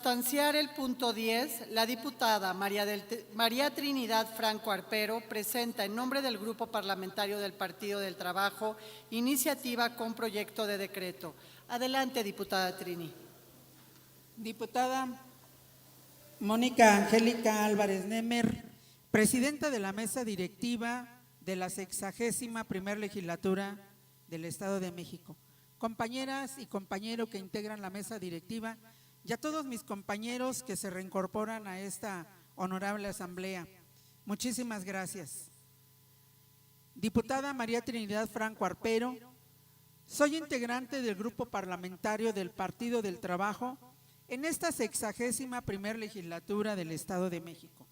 Sustanciar el punto 10, la diputada María Trinidad Franco Arpero presenta en nombre del Grupo Parlamentario del Partido del Trabajo iniciativa con proyecto de decreto. Adelante, diputada Trini. Diputada Mónica Angélica Álvarez Nemer, presidenta de la mesa directiva de la 61ª legislatura del Estado de México. Compañeras y compañeros que integran la mesa directiva y a todos mis compañeros que se reincorporan a esta honorable asamblea, muchísimas gracias. Diputada María Trinidad Franco Arpero, soy integrante del Grupo Parlamentario del Partido del Trabajo en esta 61ª legislatura del Estado de México,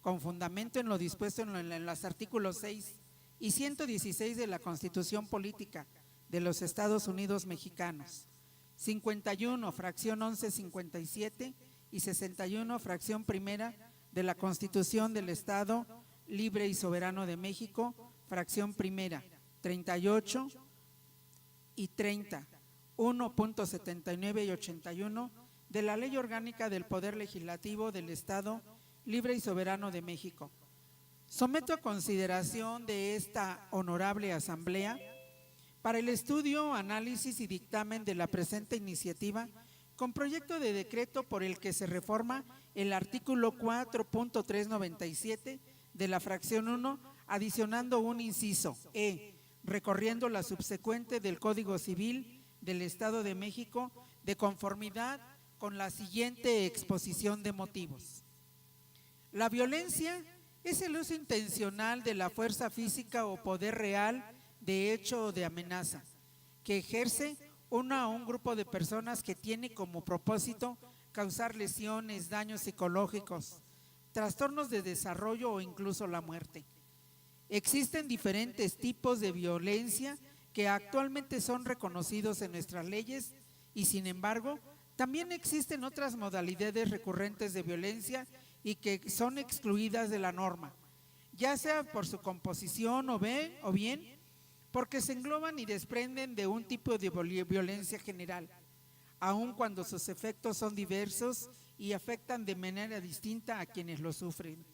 con fundamento en lo dispuesto en los artículos 6 y 116 de la Constitución Política de los Estados Unidos Mexicanos, 51, fracción 1157 y 61, fracción primera de la Constitución del Estado Libre y Soberano de México, fracción primera, 38 y 30, 1.79 y 81 de la Ley Orgánica del Poder Legislativo del Estado Libre y Soberano de México. Someto a consideración de esta honorable asamblea para el estudio, análisis y dictamen de la presente iniciativa con proyecto de decreto por el que se reforma el artículo 4.397 de la fracción 1, adicionando un inciso recorriendo la subsecuente del Código Civil del Estado de México de conformidad con la siguiente exposición de motivos. La violencia es el uso intencional de la fuerza física o poder real de hecho o de amenaza, que ejerce a un grupo de personas que tiene como propósito causar lesiones, daños psicológicos, trastornos de desarrollo o incluso la muerte. Existen diferentes tipos de violencia que actualmente son reconocidos en nuestras leyes y sin embargo también existen otras modalidades recurrentes de violencia y que son excluidas de la norma, ya sea por su composición o bien porque se engloban y desprenden de un tipo de violencia general, aun cuando sus efectos son diversos y afectan de manera distinta a quienes lo sufren.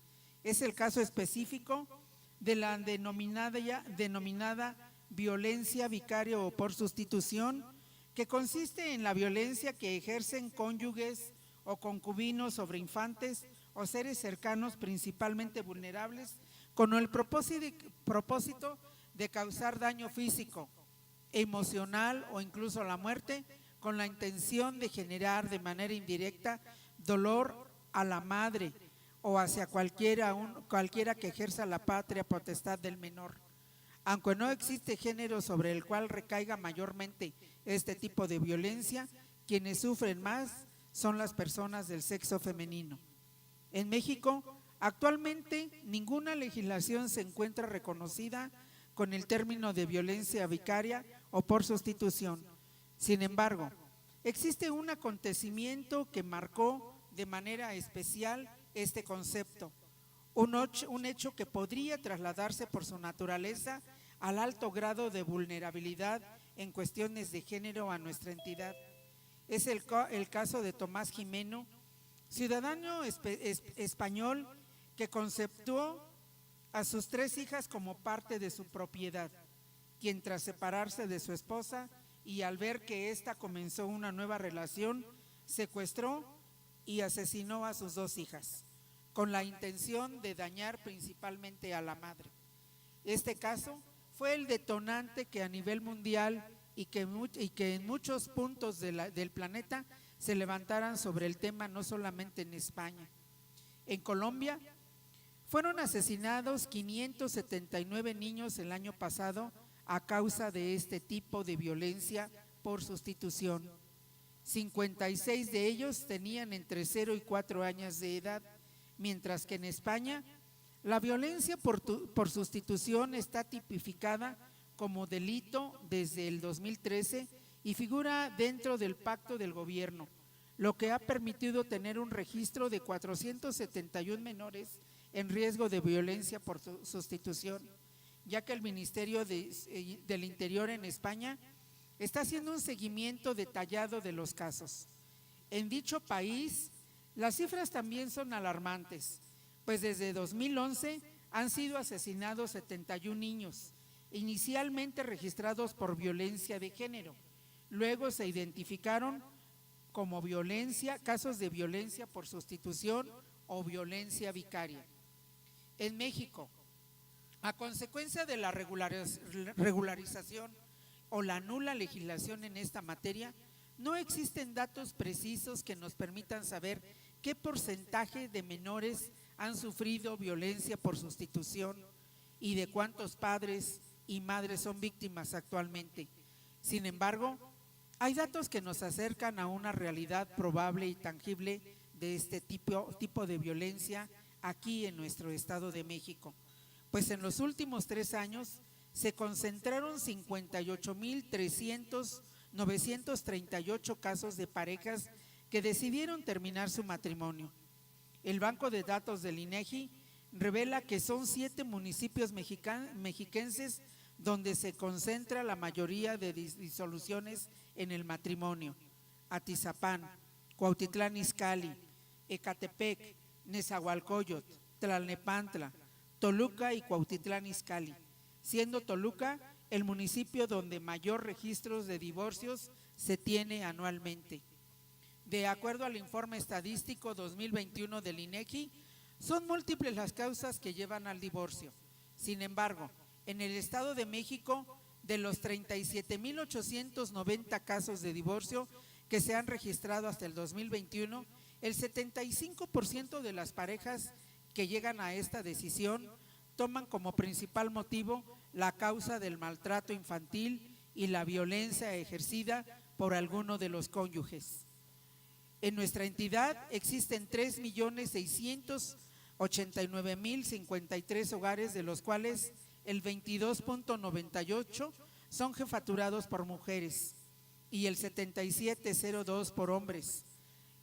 Es el caso específico de la denominada violencia vicaria o por sustitución, que consiste en la violencia que ejercen cónyuges o concubinos sobre infantes o seres cercanos principalmente vulnerables con el propósito de causar daño físico, emocional o incluso la muerte, con la intención de generar de manera indirecta dolor a la madre o hacia cualquiera que ejerza la patria potestad del menor. Aunque no existe género sobre el cual recaiga mayormente este tipo de violencia, quienes sufren más son las personas del sexo femenino. En México, actualmente ninguna legislación se encuentra reconocida con el término de violencia vicaria o por sustitución. Sin embargo, existe un acontecimiento que marcó de manera especial este concepto, un hecho que podría trasladarse por su naturaleza al alto grado de vulnerabilidad en cuestiones de género a nuestra entidad. Es el caso de Tomás Jimeno, ciudadano español que conceptuó a sus 3 hijas como parte de su propiedad, quien tras separarse de su esposa y al ver que ésta comenzó una nueva relación, secuestró y asesinó a sus 2 hijas, con la intención de dañar principalmente a la madre. Este caso fue el detonante que a nivel mundial y que en muchos puntos del planeta se levantaran sobre el tema, no solamente en España. En Colombia fueron asesinados 579 niños el año pasado a causa de este tipo de violencia por sustitución. 56 de ellos tenían entre 0 y 4 años de edad, mientras que en España la violencia por sustitución está tipificada como delito desde el 2013 y figura dentro del pacto del gobierno, lo que ha permitido tener un registro de 471 menores en riesgo de violencia por sustitución, ya que el Ministerio del Interior en España está haciendo un seguimiento detallado de los casos. En dicho país, las cifras también son alarmantes, pues desde 2011 han sido asesinados 71 niños, inicialmente registrados por violencia de género. Luego se identificaron como casos de violencia por sustitución o violencia vicaria. En México, a consecuencia de la regularización o la nula legislación en esta materia, no existen datos precisos que nos permitan saber qué porcentaje de menores han sufrido violencia por sustitución y de cuántos padres y madres son víctimas actualmente. Sin embargo, hay datos que nos acercan a una realidad probable y tangible de este tipo de violencia aquí en nuestro Estado de México. Pues en los últimos 3 años se concentraron 58,938 casos de parejas que decidieron terminar su matrimonio. El banco de datos del INEGI revela que son 7 municipios mexiquenses donde se concentra la mayoría de disoluciones en el matrimonio: Atizapán, Cuautitlán Izcalli, Ecatepec, Nezahualcóyotl, Tlalnepantla, Toluca y Cuautitlán Izcalli, siendo Toluca el municipio donde mayor registros de divorcios se tiene anualmente. De acuerdo al informe estadístico 2021 del INEGI, son múltiples las causas que llevan al divorcio. Sin embargo, en el Estado de México, de los 37,890 casos de divorcio que se han registrado hasta el 2021, el 75% de las parejas que llegan a esta decisión toman como principal motivo la causa del maltrato infantil y la violencia ejercida por alguno de los cónyuges. En nuestra entidad existen 3,689,053 hogares, de los cuales el 22,98 son jefaturados por mujeres y el 77,02 por hombres.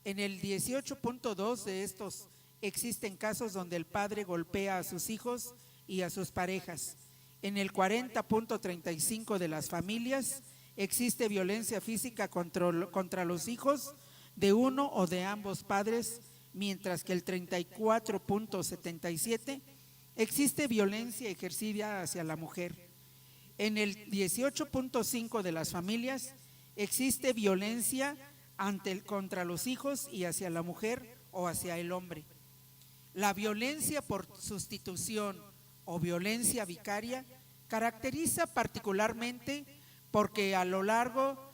En el 18,2 de estos existen casos donde el padre golpea a sus hijos y a sus parejas. En el 40,35 de las familias existe violencia física contra los hijos de uno o de ambos padres, mientras que el 34,77 existe violencia ejercida hacia la mujer. En el 18,5 de las familias existe violencia contra los hijos y hacia la mujer o hacia el hombre. La violencia por sustitución o violencia vicaria caracteriza particularmente porque a lo largo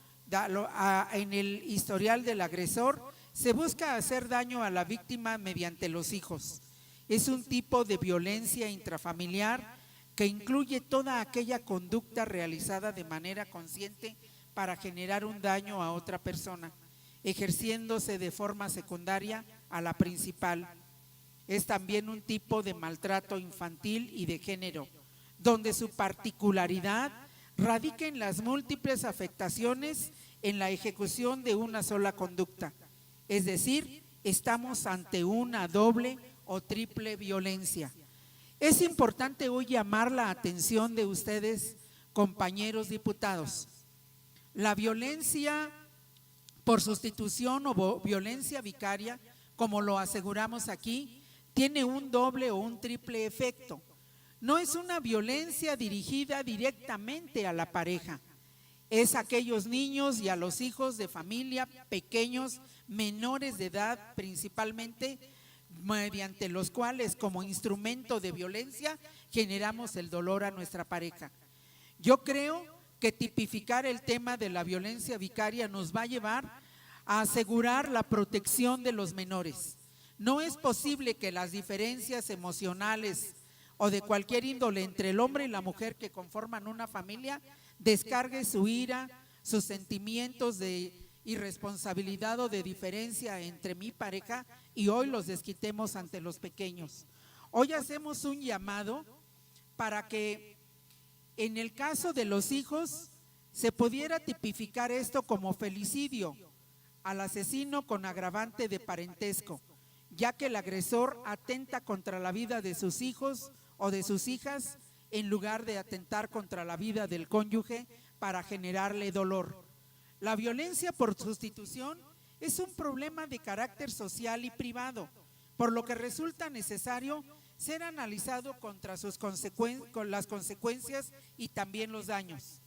en el historial del agresor se busca hacer daño a la víctima mediante los hijos. Es un tipo de violencia intrafamiliar que incluye toda aquella conducta realizada de manera consciente para generar un daño a otra persona, ejerciéndose de forma secundaria a la principal. Es también un tipo de maltrato infantil y de género, donde su particularidad radica en las múltiples afectaciones en la ejecución de una sola conducta. Es decir, estamos ante una doble o triple violencia. Es importante hoy llamar la atención de ustedes, compañeros diputados. La violencia por sustitución o violencia vicaria, como lo aseguramos aquí, tiene un doble o un triple efecto. No es una violencia dirigida directamente a la pareja, es a aquellos niños y a los hijos de familia pequeños, menores de edad principalmente, mediante los cuales como instrumento de violencia generamos el dolor a nuestra pareja. Yo creo que tipificar el tema de la violencia vicaria nos va a llevar a asegurar la protección de los menores. No es posible que las diferencias emocionales o de cualquier índole entre el hombre y la mujer que conforman una familia descargue su ira, sus sentimientos de irresponsabilidad o de diferencia entre mi pareja y hoy los desquitemos ante los pequeños. Hoy hacemos un llamado para que en el caso de los hijos se pudiera tipificar esto como felicidio al asesino con agravante de parentesco, ya que el agresor atenta contra la vida de sus hijos o de sus hijas en lugar de atentar contra la vida del cónyuge para generarle dolor. La violencia por sustitución es un problema de carácter social y privado, por lo que resulta necesario ser analizado contra con las consecuencias y también los daños.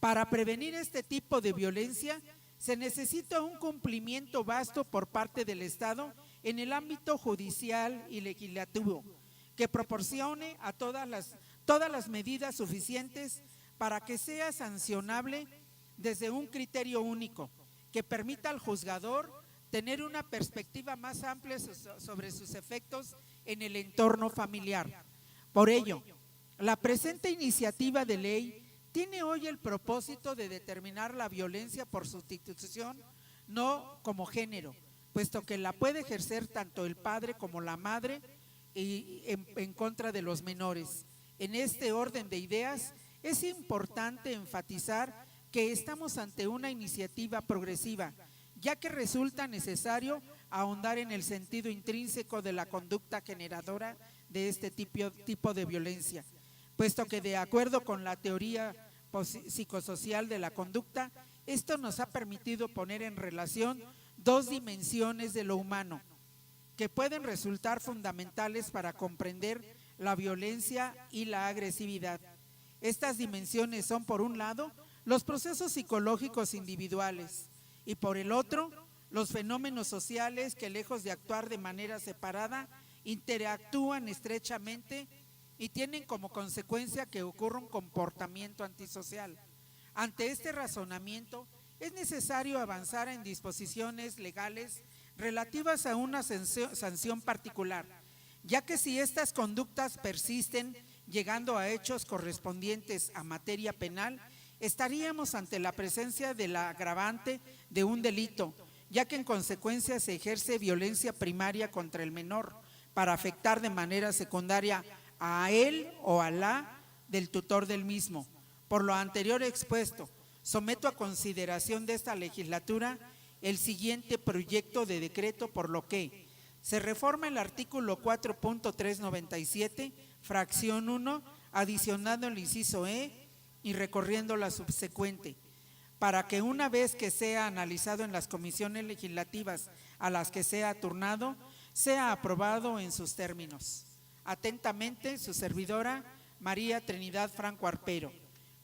Para prevenir este tipo de violencia, se necesita un cumplimiento vasto por parte del Estado en el ámbito judicial y legislativo, que proporcione a todas las medidas suficientes para que sea sancionable desde un criterio único, que permita al juzgador tener una perspectiva más amplia sobre sus efectos en el entorno familiar. Por ello, la presente iniciativa de ley tiene hoy el propósito de determinar la violencia por sustitución no como género, puesto que la puede ejercer tanto el padre como la madre y en contra de los menores. En este orden de ideas, es importante enfatizar que estamos ante una iniciativa progresiva, ya que resulta necesario ahondar en el sentido intrínseco de la conducta generadora de este tipo de violencia, puesto que de acuerdo con la teoría psicosocial de la conducta, esto nos ha permitido poner en relación dos dimensiones de lo humano que pueden resultar fundamentales para comprender la violencia y la agresividad. Estas dimensiones son, por un lado, los procesos psicológicos individuales y por el otro, los fenómenos sociales que, lejos de actuar de manera separada, interactúan estrechamente y tienen como consecuencia que ocurra un comportamiento antisocial. Ante este razonamiento, es necesario avanzar en disposiciones legales relativas a una sanción particular, ya que si estas conductas persisten, llegando a hechos correspondientes a materia penal, estaríamos ante la presencia del agravante de un delito, ya que en consecuencia se ejerce violencia primaria contra el menor para afectar de manera secundaria a él o a la del tutor del mismo. Por lo anterior expuesto, someto a consideración de esta legislatura el siguiente proyecto de decreto, por lo que se reforma el artículo 4.397, fracción 1, adicionando el inciso E y recorriendo la subsecuente, para que una vez que sea analizado en las comisiones legislativas a las que sea turnado, sea aprobado en sus términos. Atentamente, su servidora, María Trinidad Franco Arpero.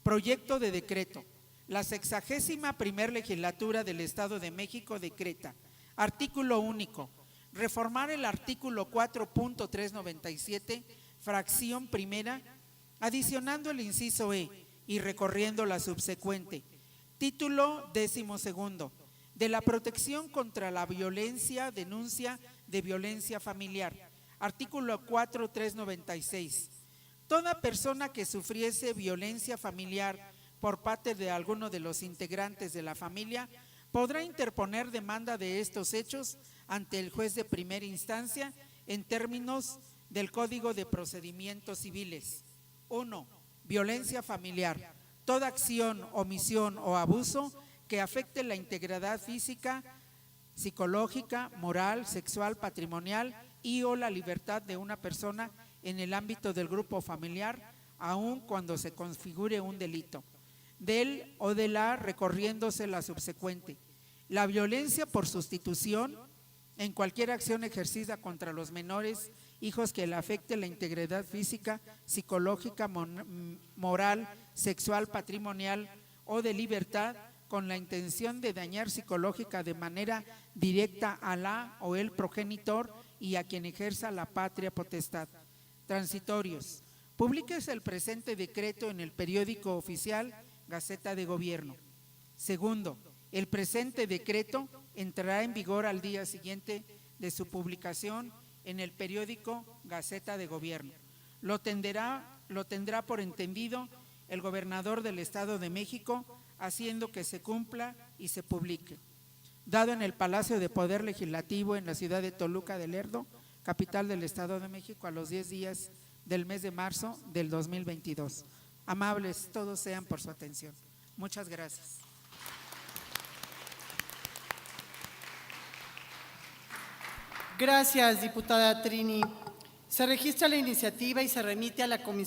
Proyecto de decreto. La 61ª legislatura del Estado de México decreta: artículo único, reformar el artículo 4.397, fracción primera, adicionando el inciso E y recorriendo la subsecuente. Título 12º, de la protección contra la violencia, denuncia de violencia familiar. Artículo 4.396. Toda persona que sufriese violencia familiar por parte de alguno de los integrantes de la familia podrá interponer demanda de estos hechos ante el juez de primera instancia en términos del Código de Procedimientos Civiles. 1. Violencia familiar. Toda acción, omisión o abuso que afecte la integridad física, psicológica, moral, sexual, patrimonial y o la libertad de una persona en el ámbito del grupo familiar, aun cuando se configure un delito. Del o de la, recorriéndose la subsecuente. La violencia por sustitución en cualquier acción ejercida contra los menores, hijos que le afecte la integridad física, psicológica, moral, sexual, patrimonial o de libertad, con la intención de dañar psicológica de manera directa a la o el progenitor y a quien ejerza la patria potestad. Transitorios. Publíquese el presente decreto en el periódico oficial Gaceta de Gobierno. Segundo, el presente decreto entrará en vigor al día siguiente de su publicación en el periódico Gaceta de Gobierno. Lo tendrá por entendido el gobernador del Estado de México, haciendo que se cumpla y se publique. Dado en el Palacio de Poder Legislativo en la ciudad de Toluca de Lerdo, capital del Estado de México, a los 10 días del mes de marzo del 2022. Amables todos sean por su atención. Muchas gracias. Gracias, diputada Trini. Se registra la iniciativa y se remite a la Comisión